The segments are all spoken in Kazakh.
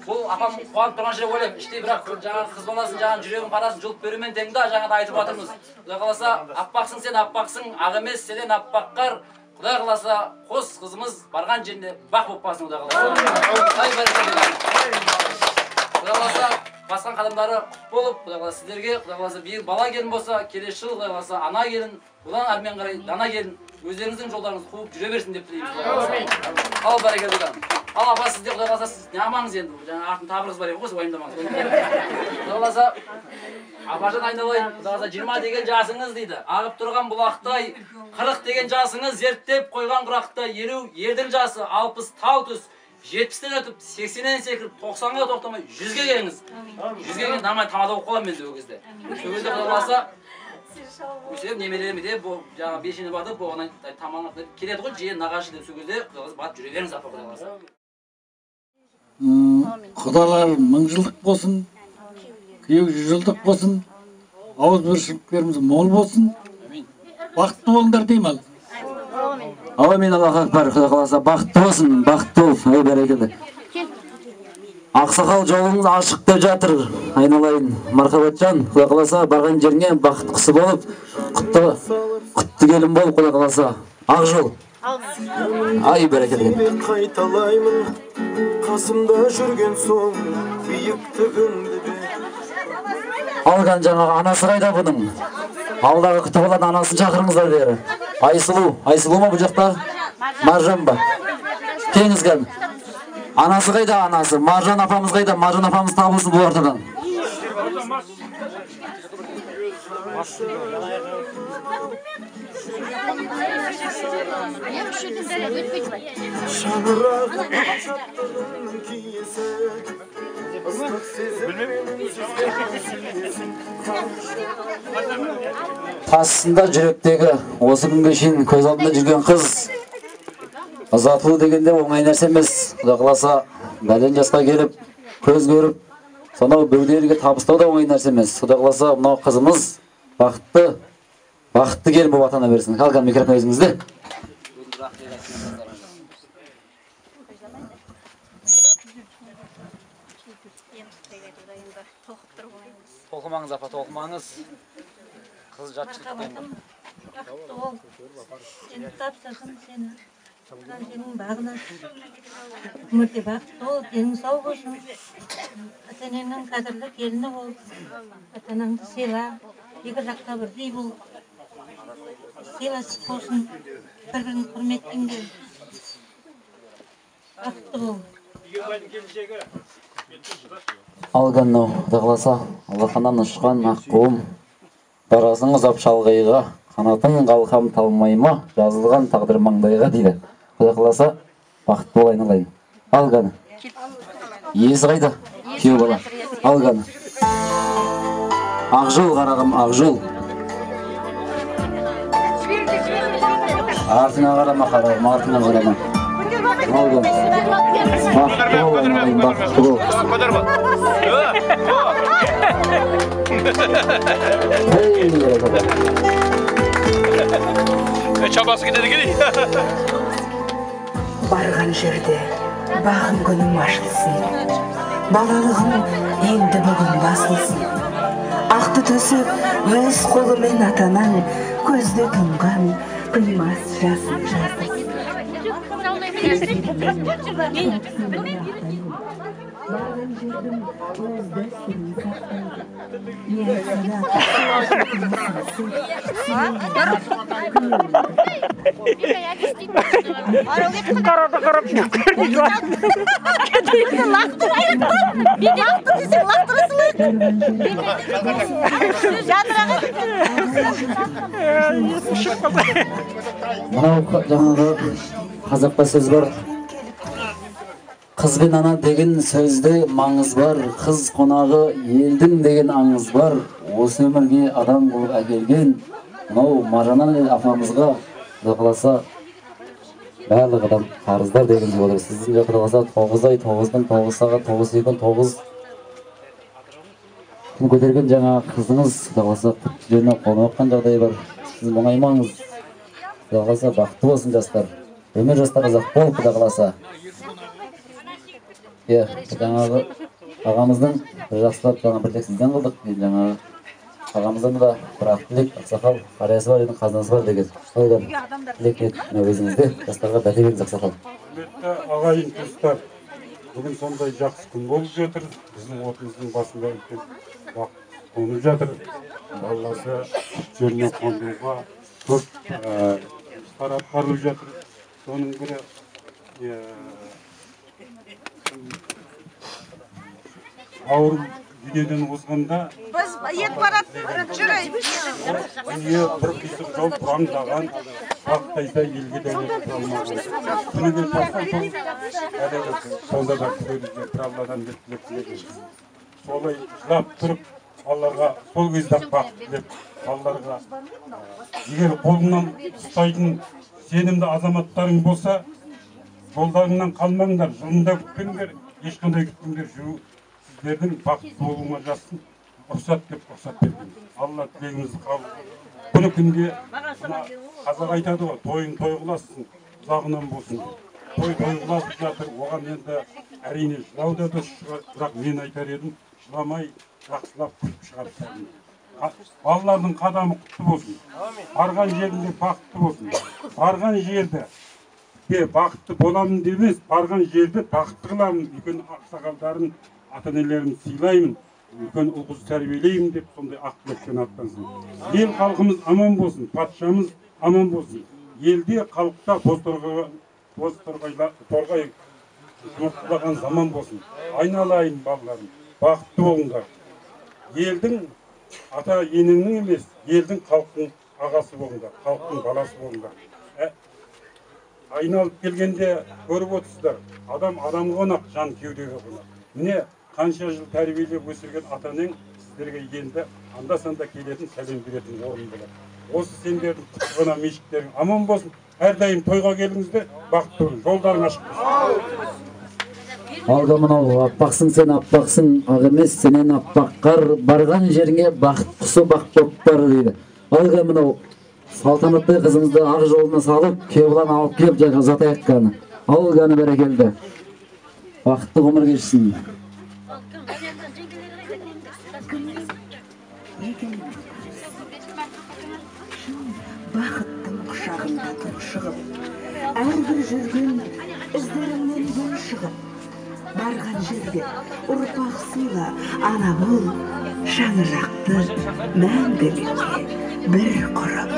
Бұл апам қуанып тұрған жерде ойлаймын. Іште бірақ жаңағы қыз баласын жаңағы жүрегін парасын жұлып берумен тең да жаңағыда айтып жатырмыз. Құдай қаласа аппақсың сен аппақсың, ақ емес сенен аппақ қар. Құдай қаласа қос қызымыз барған жерінде бақ болып қалсын Құдай қаласа. Құдай қаласа басқан қадамдары құт болып, Құдай қаласа сіздерге, Құдай қаласа биыл бала келін болса, келесі жыл Құдай қаласа ана келін, бұдан әрмен қарай дана келін өздеріңіздің жолдарыңызды қуып жүре берсін деп тілейміз. Ал бәрекелді. Ал апа сізде Құдай қаласа сіз не амаңыз енді, жаңа артын табырыңыз бар еді ғой, уайымдамаңыз. Құдай қаласа апажан айналайын, Құдай қаласа 20 деген жасыңыз дейді. Ағып тұрған бұлақтай, 40 деген жасыңыз зерттеп қойған құрақтай, 50 ердің жасы, 60 тау түс, 70-тен өтіп, 80-нен секіріп, 90-ға тоқтамай, 100-ге келіңіз. 100-ге келіңіз, нормально тамада оқып қалам мен де ол кезде. Сол кезде Құдай қаласа өсеп немерелеріме де жаңа бешіне батып, оған тамағына келеді ғой, жиен нағашы деп сол кезде Құдай қаласа батып жүре беріңіз апа Құдай қаласа. Құдалар 1000 жылдық болсын, күйеу 100 жылдық болсын, ауызбіршіліктеріміз мол болсын. Бақытты болыңдар деймін ал. Амин, Аллах акбар. Құдай қаласа бақытты болсын, бақытты бол. Ай бәрекелді. Ақсақал жолыңыз ашық деп жатыр. Айналайын, мархабатжан. Құдай қаласа барған жеріңе бақыт құсы болып, құтты келін бол, Құдай қаласа. Ақ жол. Ай бәрекелді. Қайталаймын, қасымда жүрген соң, биіктігіңді бер. Алған жаңағы анасы қайда бұның? Алдағы күтіп алады анасын шақырыңыздар бері. Айсұлу ма бұл жақта? Маржан ба? Теңізген. Анасы қайда анасы? Маржан апамыз қайда? Маржан апамыз табылсын бұл ортадан. Қасында жүректегі осы күнге шейін көз алдында жүрген қыз ұзатылу дегенде оңай нәрсе емес. Құдай қаласа бәлен жасқа келіп, көз көріп, сонау бөгделерге табыстау да оңай нәрсе емес. Құдай қаласа мынау қызымыз бақытты келін болып атана берсін. Қалған микрофон өзіңізде. Толқымаңыз апа, толқымаңыз. Қыз жатшылықтан. Сені тапсырдым сені. Сенің бағына өмірде бақытты бол, денің сау болсын. Ата-енеңнің қадірлі келіні бол. Ата-анаңды сыйла, екі жақта бірдей бол. Сыйласып болсын, бір-бірін құрметтіңдер. Бақытты бол. Алған мынау, Құдай қаласа, алақаннан ұшқан ақ қуым. Барасың ұзап шалғайға, қанатың қалқам талмайма, жазылған тағдыр маңдайға дейді. Құдай қаласа, бақытты бол айналайын. Алғаны. Иесі қайда? Күйеу бала. Алғаны. Ақжол қарағым, ақжол. Артына қарама қарағым, артына қарама. Алғаны. Бақытты бол айналайын, бақытты бол. Çabası gidelim. Барған жерде бағым күнім ашылсын. Балалығым енді бүгін басылсын. Ақты төсіп өз қолымен атанан көзде тұнған қимас жасын жасын. Барған жердің өз дәстүрін сақтайды. Мынау жаңағы қазақта сөз бар. Қыз бен ана деген сөзде маңыз бар, қыз қонағы елдің деген аңыз бар. Осы өмірге адам болып әкелген мынау Маржан апамызға Құдай қаласа барлық адам қарыздар деген сөз olur. Сіздің де Құдай қаласа 9 ай, 9-дан 9 сағат, 9 секунд, 9 күн көтерген жаңа қызыңыз Құдай қаласа құтты жеріне қонып жатқан жағдай бар. Сіз мұңаймаңыз. Құдай қаласа бақытты болсын жастар. Өмір жастар ұзақ бол Құдай қаласа. Иә, жаңағы ағамыздың жақсылап жаңа бір тек сізден қылдық дейді, жаңағы ағамыздан да бір ақ тілек, ақсақал қариясы бар, енді қазынасы бар деген. Солай тілек ет, өзіңізде жастарға бәте беріңіз ақсақал. Құрметті ағайын туыстар, бүгін сондай жақсы күн болып жатыр. Біздің отымыздың басында үлкен бақыт қонып жатыр. Баласы жеріне қондыруға көп шара атқарылып жатыр. Соның бірі ауыр дүниеден озғанда Biz yet barat жүрейік. дүние бір қисық жол бұраңдаған, бақтайса елге дәулет алмаған. Күніге тапқан соң әлі сонда да күреліге бір Алладан деп тілеп тілеген. Солай жылап тұрып, Алларға сол кезде бақыт тілеп, Алларға егер қолыңнан ұстайтын сенімді азаматтарың болса, жолдарыңнан қалмаңдар, жолында күтпеңдер, ешқандай күтпеңдер, сіздердің бақытты болуына жазсын, рұқсат деп рұқсат берген. Алла тілегіңізді қабыл. Күні күнде қазақ айтады ғой, тойың той қыласың, ұзағынан болсын. Той қыласып жатыр, оған енді әрине жылау да дұрыс шығар, бірақ мен айтар едім, жыламай жақсылап күліп шығарып салыңдар. Балалардың қадамы құтты болсын. Барған жерінде бақытты болсын. Барған жерде бақытты боламын демес, барған жерде бақытты қыламын. Үлкен ақсақалдарын, ата-енелерін сыйлаймын, үлкен ұл-қыз тәрбиелеймін деп сондай ақ тілекпен аттансын. Ел халқымыз аман болсын, патшамыз аман болсын. Елде халықта торғай жұмыртқалаған заман болсын. Айналайын балаларым, бақытты болыңдар. Елдің ата енеңнің емес, елдің халықтың ағасы болыңдар, халықтың баласы болыңдар. Айналып келгенде көріп отырсыздар, адам қонақ, жан кеудеге қонақ. Міне қанша жыл тәрбиелеп өсірген ата-енең сіздерге енді анда-санда келетін, сәлем беретін орын болады. Осы сендердің құтқана мешіттерің аман болсын. Әрдайым тойға келіңіздер, бақытты болыңыз, жолдарың ашық болсын. Алға мынау аппақсың сен, аппақсың ақ емес, сенен аппақ қар, барған жеріңе бақыт құсы бақ боп бар дейді. Алға мынау салтанатты қызымызды ақ жолына салып, кеулан алып келіп жайға жатайық қаны. Алғаны бәрекелді. Бақытты ғұмыр кешсін. Бақыттың құшағында тұншығып, әрбір жүрген іздеріңнен гүл шығып, барған жерге ұрпақ сыйла, ана бол, шаңырақты мәңгілікке бір құрып.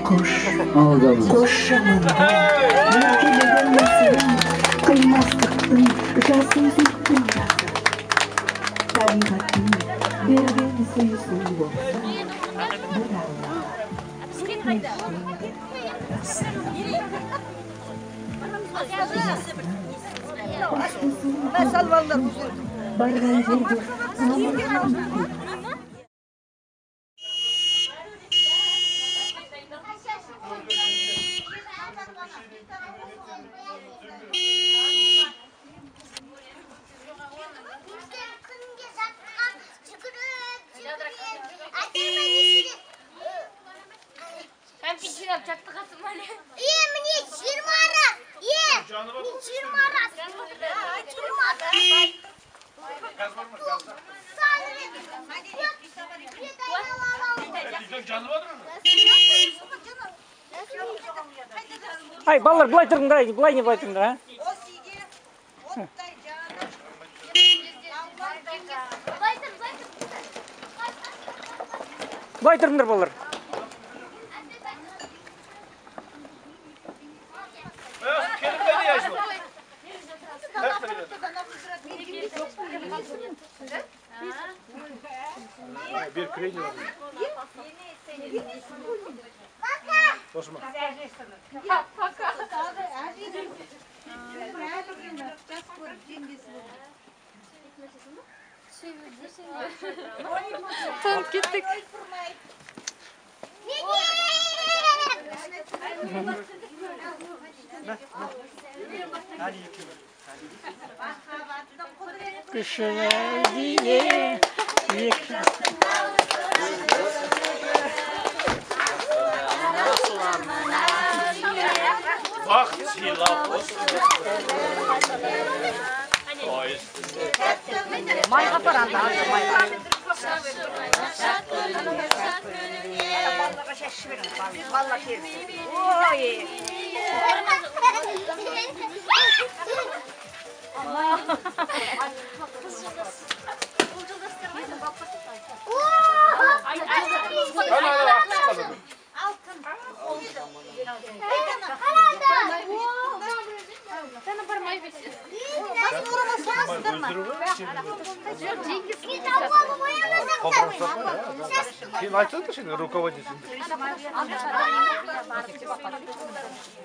Қош жаманды, өлкелеген мәселен, қимастықтың жасын сөйттің жасы. Табиғаттың берген сүйісің болса, бір Алла. Барған жерде Ай, балалар, былай тұрыңдар, былай не былай тұрыңдар, а? Былай тұрыңдар, балалар. Bir kredi var. Boşma. Tanıp gittik. Kışına diye Vakt silap olsun. Mayga paranda, mayga. Vallahi kersin. Oy. Allah. Kim açıldı şimdi rukovodитель.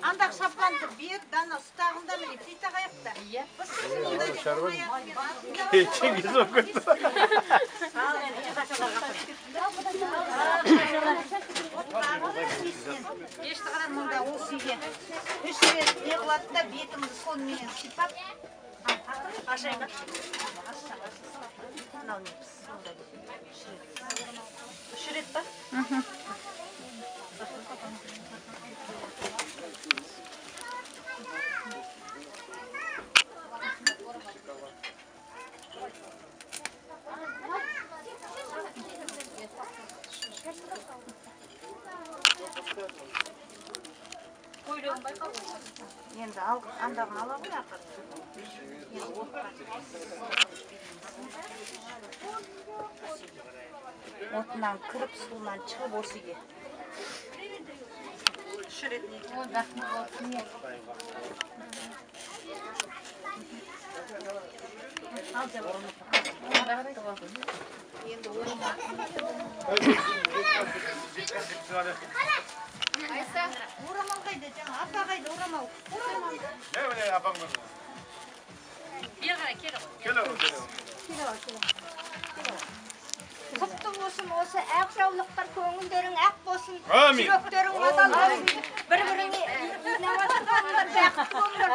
Anda şaplandı bir dana stağında mı pita ayakta. Çingiz okudu. Ешті қарасында осы үйге үш рет неғылады да бетімді сонымен сипап ашайын үш рет па? Енді андағын ала ғой ақыр. Отынан кіріп, суынан шығып осы үйге. Үш рет не? Ал деп енді орамал қайда жаңа апа қайда орамал? Ne öyle yapamıyor? Бері қарай келі ғой. Құтты болсын осы ақ жаулықтар көңілдерің ақ болсын. Амин. Жүректерің адал болсын. Бір-біріңе инабатты болыңдар, бақытты болыңдар.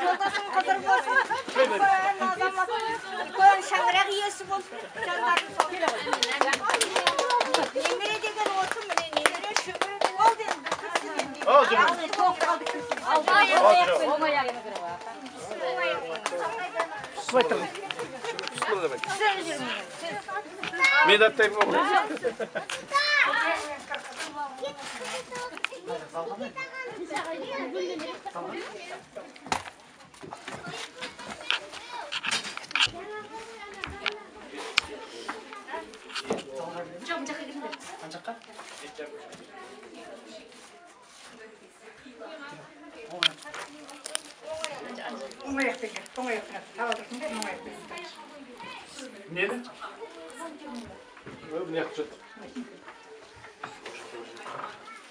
Жолдасың қыдыр болсын. Үлкен азамат, үлкен шаңырақ иесі болсын. Жандардың сол. Немере деген осы міне немере шөбере ол деген. Al canım. Pusula demek. Medat Tayyip oldu. Ne? Ne yapacak?